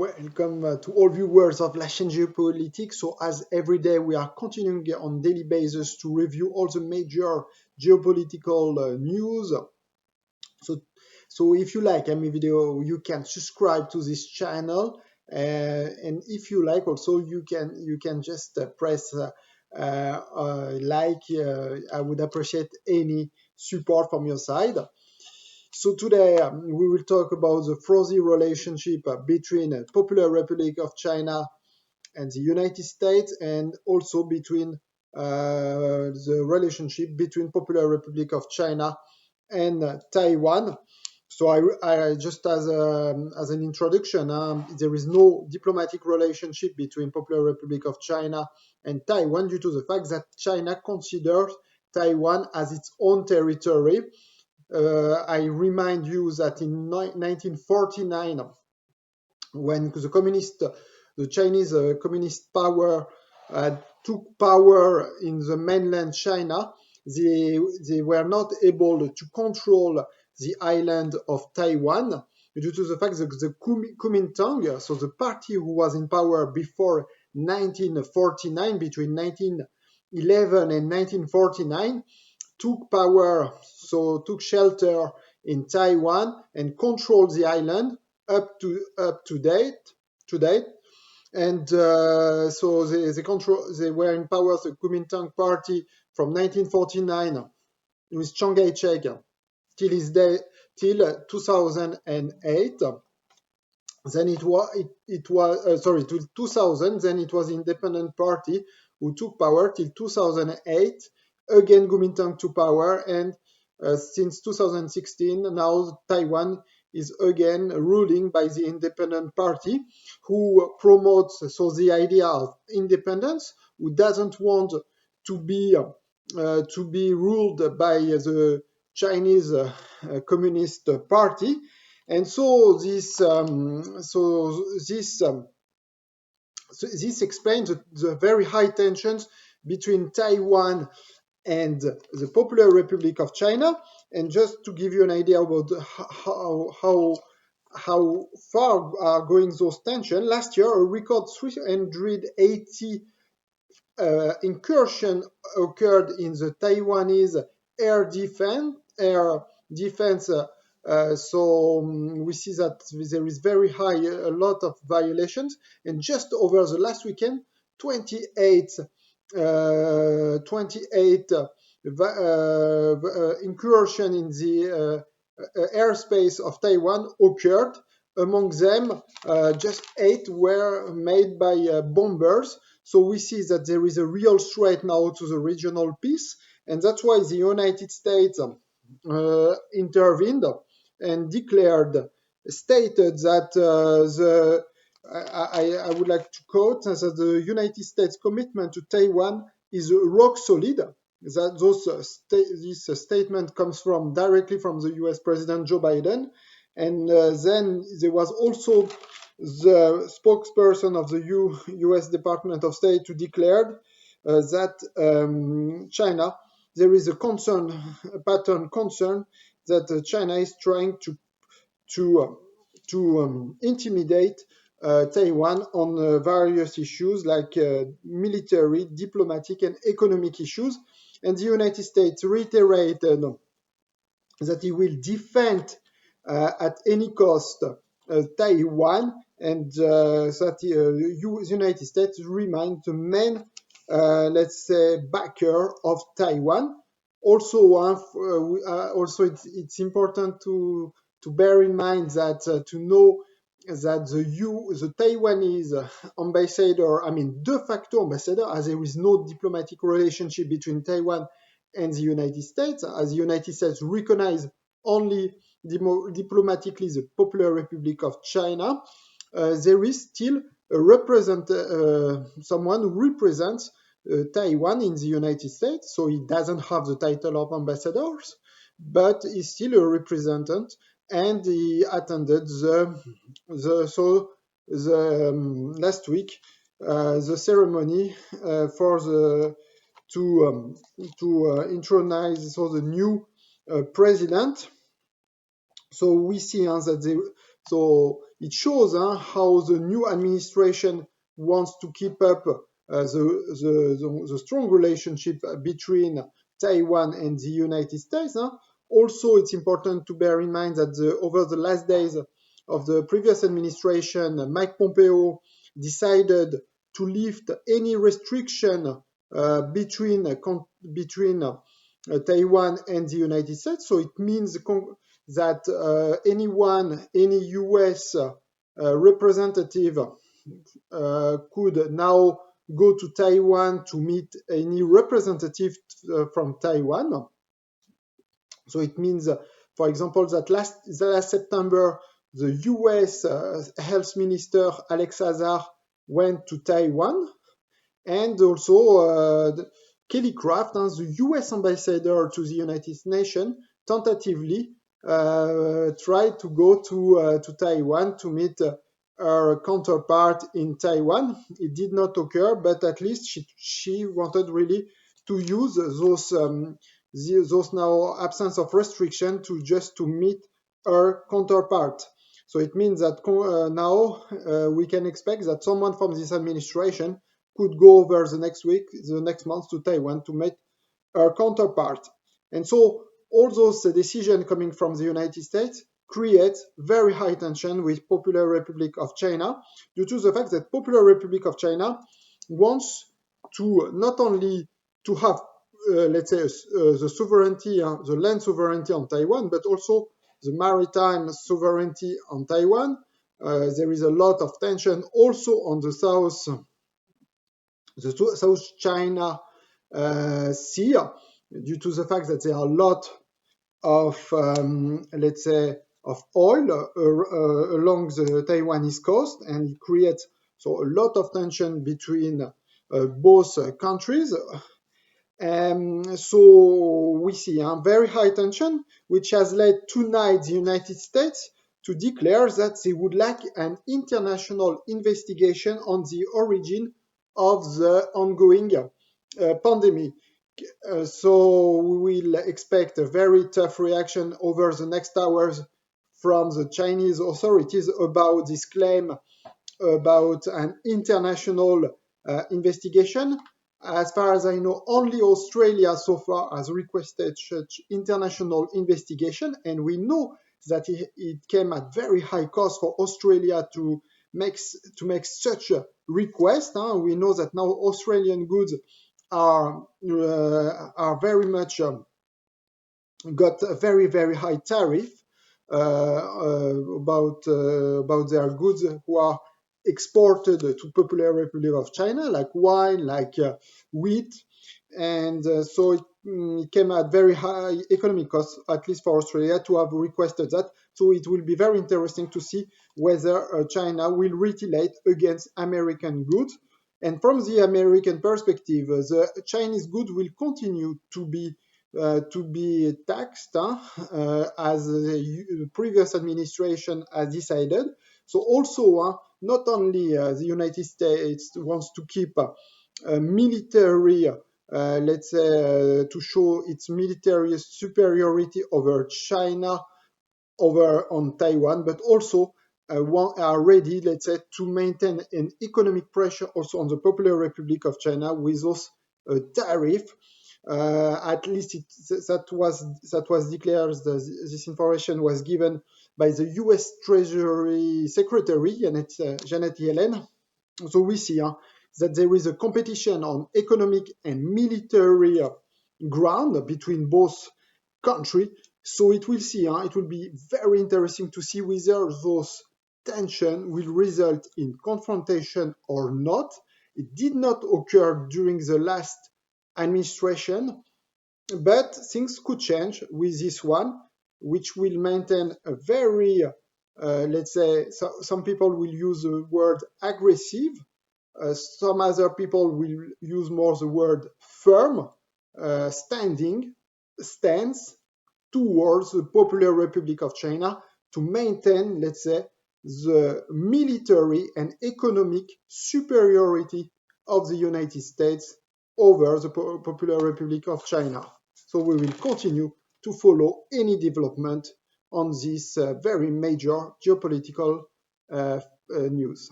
welcome to all viewers of La Chaîne Géopolitique. So as every day we are continuing on daily basis to review all the major geopolitical news. So if you like my video, you can subscribe to this channel, and if you like also you can just press like. I would appreciate any support from your side. So today we will talk about the fuzzy relationship between the Popular Republic of China and the United States, and also between the relationship between Popular Republic of China and Taiwan. So I just as an introduction, there is no diplomatic relationship between Popular Republic of China and Taiwan due to the fact that China considers Taiwan as its own territory. I remind you that in 1949, when the Chinese communist power took power in the mainland China, they were not able to control the island of Taiwan due to the fact that the Kuomintang, so the party who was in power before 1949, between 1911 and 1949, took shelter in Taiwan and controlled the island up to date. And so they were in power, the Kuomintang party, from 1949 with Chiang Kai-shek till 2008. Then it was till 2000. Then it was independent party who took power till 2008. Again, Kuomintang took power, and since 2016, now Taiwan is again ruling by the independent party, who promotes the idea of independence, who doesn't want to be ruled by the Chinese Communist Party. And so this explains the very high tensions between Taiwan and the Popular Republic of China. And just to give you an idea about how far are going those tensions, last year a record 380 incursion occurred in the Taiwanese air defense. So we see that there is very high, a lot of violations, and just over the last weekend, 28 incursion in the airspace of Taiwan occurred. Among them, just 8 were made by bombers. So we see that there is a real threat now to the regional peace, and that's why the United States intervened and stated that I would like to quote that the United States commitment to Taiwan is rock solid. This statement comes directly from the US President Joe Biden. And then there was also the spokesperson of the US Department of State who declared that China, there is a pattern concern that China is trying to intimidate Taiwan on various issues like military, diplomatic, and economic issues. And the United States reiterated that it will defend at any cost Taiwan, and that the United States remains the main, let's say, backer of Taiwan. Also, it's important to bear in mind that to know that the Taiwanese ambassador, de facto ambassador, as there is no diplomatic relationship between Taiwan and the United States, as the United States recognize only diplomatically the Popular Republic of China, there is still someone who represents Taiwan in the United States. So he doesn't have the title of ambassadors, but he's still a representative, and he attended last week the ceremony to intronize the new president. So we see that So it shows how the new administration wants to keep up the strong relationship between Taiwan and the United States. Also, it's important to bear in mind that over the last days of the previous administration, Mike Pompeo decided to lift any restriction between Taiwan and the United States. So it means that any US representative could now go to Taiwan to meet any representative from Taiwan. So it means, for example, that last September, the US Health Minister Alex Azar went to Taiwan, and also Kelly Craft, the US ambassador to the United Nations, tentatively tried to go to Taiwan to meet her counterpart in Taiwan. It did not occur, but at least she wanted really to use those now absence of restriction to meet her counterpart. So it means that now we can expect that someone from this administration could go over the next month to Taiwan to meet her counterpart. And so all those decisions coming from the United States create very high tension with Popular Republic of China, due to the fact that Popular Republic of China wants to not only to have, let's say, the sovereignty, the land sovereignty on Taiwan, but also the maritime sovereignty on Taiwan. There is a lot of tension also on the South China Sea, due to the fact that there are a lot of, let's say, of oil along the Taiwanese coast, and it creates so a lot of tension between both countries. So we see very high tension, which has led tonight the United States to declare that they would like an international investigation on the origin of the ongoing pandemic. So we will expect a very tough reaction over the next hours from the Chinese authorities about this claim about an international investigation. As far as I know, only Australia so far has requested such international investigation, and we know that it came at very high cost for Australia to make such a request. We know that now Australian goods are very much got a very high tariff about their goods who are exported to Popular Republic of China, like wine, like wheat, and so it came at very high economic costs, at least for Australia, to have requested that. So it will be very interesting to see whether China will retaliate against American goods. And from the American perspective, the Chinese goods will continue to be taxed as the previous administration has decided. So also, not only the United States wants to keep military, let's say, to show its military superiority over China, over on Taiwan, but also are ready, let's say, to maintain an economic pressure also on the Popular Republic of China with those tariff. At least that was declared. This information was given by the U.S. Treasury Secretary Janet Yellen. So we see that there is a competition on economic and military ground between both countries. So it will be very interesting to see whether those tension will result in confrontation or not. It did not occur during the last administration, but things could change with this one, which will maintain a very, let's say, some people will use the word aggressive, some other people will use more the word firm, stance towards the Popular Republic of China to maintain, let's say, the military and economic superiority of the United States over the Popular Republic of China. So we will continue to follow any development on this very major geopolitical news.